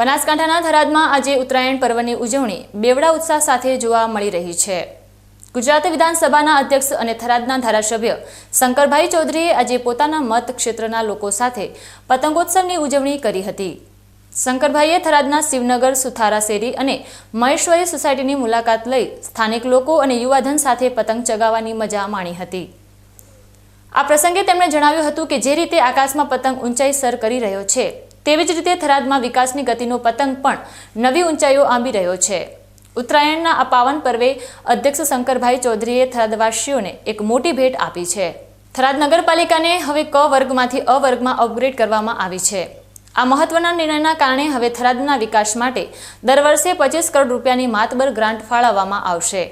બનાસકાંઠાના થરાદમાં આજે ઉત્તરાયણ પર્વની ઉજવણી બેવડા ઉત્સાહ સાથે જોવા મળી રહી છે। ગુજરાત વિધાનસભાના અધ્યક્ષ અને થરાદના ધારાસભ્ય શંકરભાઈ ચૌધરીએ આજે પોતાના મત ક્ષેત્રના લોકો સાથે પતંગોત્સવની ઉજવણી કરી હતી। શંકરભાઈએ થરાદના શિવનગર, સુથારા શેરી અને મહેશ્વરી સોસાયટીની મુલાકાત લઈ સ્થાનિક લોકો અને યુવાધન સાથે પતંગ ચગાવવાની મજા માણી હતી। આ પ્રસંગે તેમણે જણાવ્યું હતું કે જે રીતે આકાશમાં પતંગ ઊંચાઈ સર કરી રહ્યો છે, તેવી જ રીતે થરાદમાં વિકાસની ગતિનો પતંગ પણ નવી ઊંચાઈઓ આંબી રહ્યો છે। ઉત્તરાયણના આ પાવન પર્વે અધ્યક્ષ શંકરભાઈ ચૌધરીએ થરાદવાસીઓને એક મોટી ભેટ આપી છે। થરાદ નગરપાલિકાને હવે ક વર્ગમાંથી અ વર્ગમાં અપગ્રેડ કરવામાં આવી છે। આ મહત્વના નિર્ણયના કારણે હવે થરાદના વિકાસ માટે દર વર્ષે 25 કરોડ રૂપિયાની માતબર ગ્રાન્ટ ફાળવવામાં આવશે।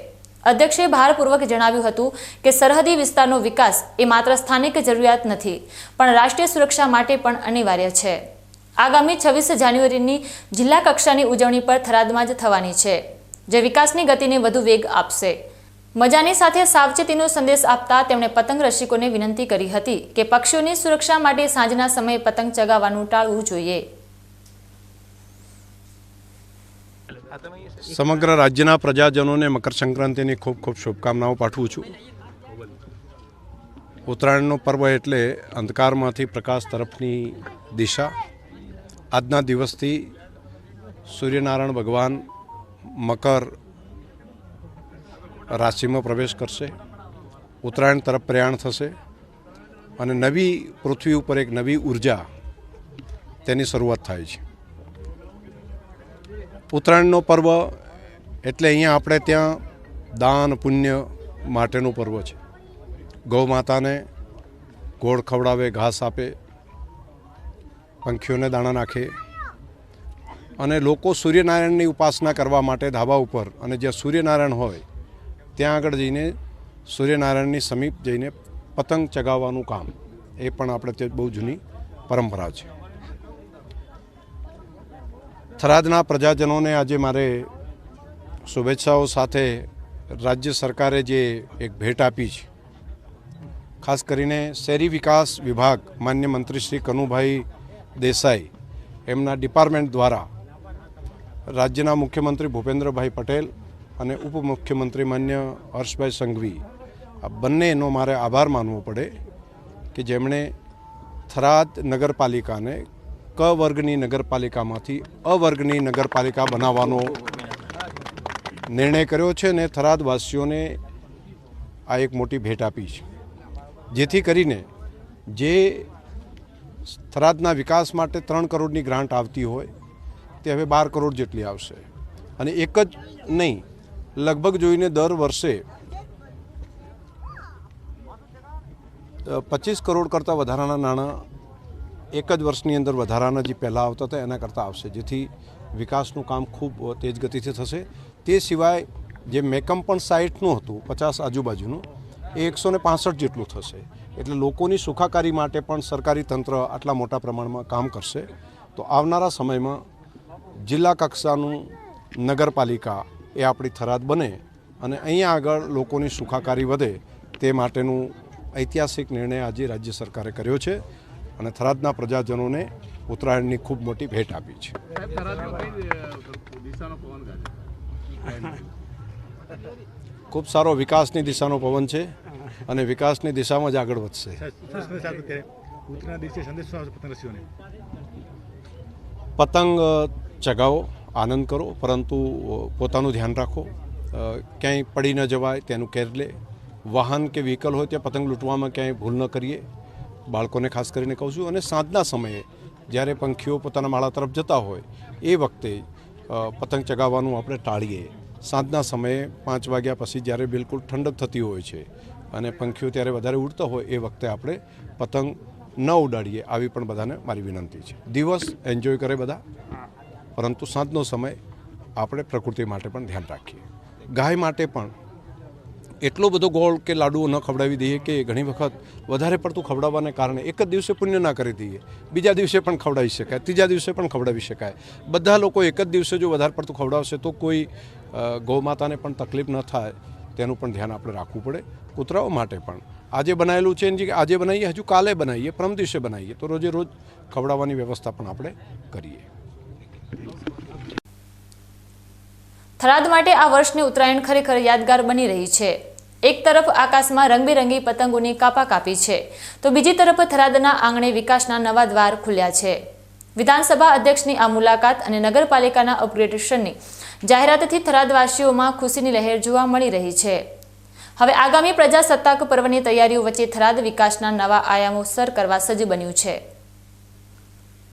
અધ્યક્ષે ભારપૂર્વક જણાવ્યું હતું કે સરહદી વિસ્તારનો વિકાસ એ માત્ર સ્થાનિક જરૂરિયાત નથી, પણ રાષ્ટ્રીય સુરક્ષા માટે પણ અનિવાર્ય છે। આગામી 26 જાન્યુઆરીની જિલ્લા કક્ષાની ઉજવણી પર થરાદમાં જ થવાની છે, જે વિકાસની ગતિને વધુ વેગ આપશે। મજાની સાથે સાવચેતીનો સંદેશ આપતા તેમણે પતંગ રસિકોને વિનંતી કરી હતી કે પક્ષીઓની સુરક્ષા માટે સાંજના સમયે પતંગ ચગાવવાનું ટાળવું જોઈએ। સમગ્ર રાજ્યના પ્રજાજનોને મકર સંક્રાંતિની ખૂબ ખૂબ શુભકામનાઓ પાઠવું છું। ઉત્તરાયણનો પર્વ એટલે અંધકારમાંથી પ્રકાશ તરફની દિશા। આજના દિવસથી સૂર્યનારાયણ ભગવાન મકર રાશિમાં પ્રવેશ કરશે, ઉત્તરાયણ તરફ પ્રયાણ થશે અને નવી પૃથ્વી ઉપર એક નવી ઉર્જા તેની શરૂઆત થાય છે। ઉત્તરાયણનો પર્વ એટલે અહીંયા આપણે ત્યાં દાન પુણ્ય માટેનું પર્વ છે। ગૌ માતાને ગોળ ખવડાવે, ઘાસ આપે, પંખીઓને દાણા નાખે અને લોકો સૂર્યનારાયણની ઉપાસના કરવા માટે ધાબા ઉપર અને જ્યાં સૂર્યનારાયણ હોય ત્યાં આગળ જઈને સૂર્યનારાયણની સમીપ જઈને પતંગ ચગાવવાનું કામ એ પણ આપણે તે બહુ જૂની પરંપરા છે। થરાદના પ્રજાજનોને આજે મારે શુભેચ્છાઓ સાથે રાજ્ય સરકારે જે એક ભેટ આપી છે, ખાસ કરીને શહેરી વિકાસ વિભાગ માન્ય મંત્રી શ્રી કનુભાઈ દેસાઈ એમના ડિપાર્ટમેન્ટ દ્વારા રાજ્યના મુખ્યમંત્રી ભૂપેન્દ્રભાઈ પટેલ અને ઉપમુખ્યમંત્રી માન્ય હર્ષભાઈ સંઘવી આ બંનેનો મારે આભાર માનવો પડે કે જેમણે થરાદ નગરપાલિકાને ક વર્ગની નગરપાલિકામાંથી અ વર્ગની નગરપાલિકા બનાવવાનો નિર્ણય કર્યો છે અને થરાદવાસીઓને આ એક મોટી ભેટ આપી છે, જેથી કરીને જે થરાદના વિકાસ માટે 3 કરોડની ગ્રાન્ટ આવતી હોય તે હવે 12 કરોડ જેટલી આવશે અને એક જ નહીં, લગભગ જોઈને દર વર્ષે 25 કરોડ કરતાં વધારાના નાણાં એક જ વર્ષની અંદર વધારાના જે પહેલાં આવતા હતા એના કરતાં આવશે, જેથી વિકાસનું કામ ખૂબ તેજ ગતિથી થશે। તે સિવાય જે મેકમ પણ સાઇટનું હતું 50 આજુબાજુનું એ 165 જેટલું થશે, એટલે લોકોની સુખાકારી માટે પણ સરકારી તંત્ર આટલા મોટા પ્રમાણમાં કામ કરશે। તો આવનારા સમયમાં જિલ્લા કક્ષાનું નગરપાલિકા એ આપણી થરાદ બને અને અહીંયા આગળ લોકોની સુખાકારી વધે તે માટેનું ઐતિહાસિક નિર્ણય આજે રાજ્ય સરકારે કર્યો છે અને થરાદના પ્રજાજનોને ઉત્તરાયણની ખૂબ મોટી ભેટ આપી છે। ખૂબ સારો વિકાસની દિશાનો પવન છે અને વિકાસની દિશામાં જ આગળ વધશે। પતંગ ચગાવો, આનંદ કરો, પરંતુ પોતાનું ધ્યાન રાખો, ક્યાંય પડી ન જવાય તેનું કેર લે। વાહન કે વ્હીકલ હોય ત્યાં પતંગ લૂંટવામાં ક્યાંય ભૂલ ન કરીએ, બાળકોને ખાસ કરીને કહું છું। અને સાંજના સમયે જ્યારે પંખીઓ પોતાના માળા તરફ જતા હોય એ વખતે પતંગ ચગાવવાનું આપણે ટાળીએ। સાંજના સમયે 5 વાગ્યા પછી જ્યારે બિલકુલ ઠંડક થતી હોય છે અને પંખીઓ ત્યારે વધારે ઉડતા હોય એ વખતે આપણે પતંગ ન ઉડાડીએ, આવી પણ બધાને મારી વિનંતી છે। દિવસ એન્જોય કરે બધા, પરંતુ સાંજનો સમય આપણે પ્રકૃતિ માટે પણ ધ્યાન રાખીએ। ગાય માટે પણ એટલો બધો ગોળ કે લાડુઓ ન ખવડાવી દઈએ કે ઘણી વખત વધારે પડતું ખવડાવવાને કારણે એક જ દિવસે પુણ્ય ના કરી દઈએ, બીજા દિવસે પણ ખવડાવી શકાય, ત્રીજા દિવસે પણ ખવડાવી શકાય। બધા લોકો એક જ દિવસે જો વધારે પડતું ખવડાવશે તો કોઈ ગૌમાતાને પણ તકલીફ ન થાય તેનું પણ ધ્યાન આપણે રાખવું પડે। કૂતરાઓ માટે પણ આજે બનાવેલું છે એની આજે બનાવીએ, હજુ કાલે બનાવીએ, પરમ દિવસે બનાવીએ, તો રોજે રોજ ખવડાવવાની વ્યવસ્થા પણ આપણે કરીએ। થરાદ માટે આ વર્ષની ઉત્તરાયણ ખરેખર યાદગાર બની રહી છે। એક તરફ આકાશમાં રંગબેરંગી પતંગોની કાપી છે, તો બીજી તરફ થરાદના આંગણે વિકાસના નવા દ્વાર ખુલ્યા છે। વિધાનસભા અધ્યક્ષની આ મુલાકાત અને નગરપાલિકાના અપગ્રેડેશનની જાહેરાતથી થરાદવાસીઓમાં ખુશીની લહેર જોવા મળી રહી છે। હવે આગામી પ્રજાસત્તાક પર્વની તૈયારીઓ વચ્ચે થરાદ વિકાસના નવા આયામો સર કરવા સજ્જ બન્યું છે।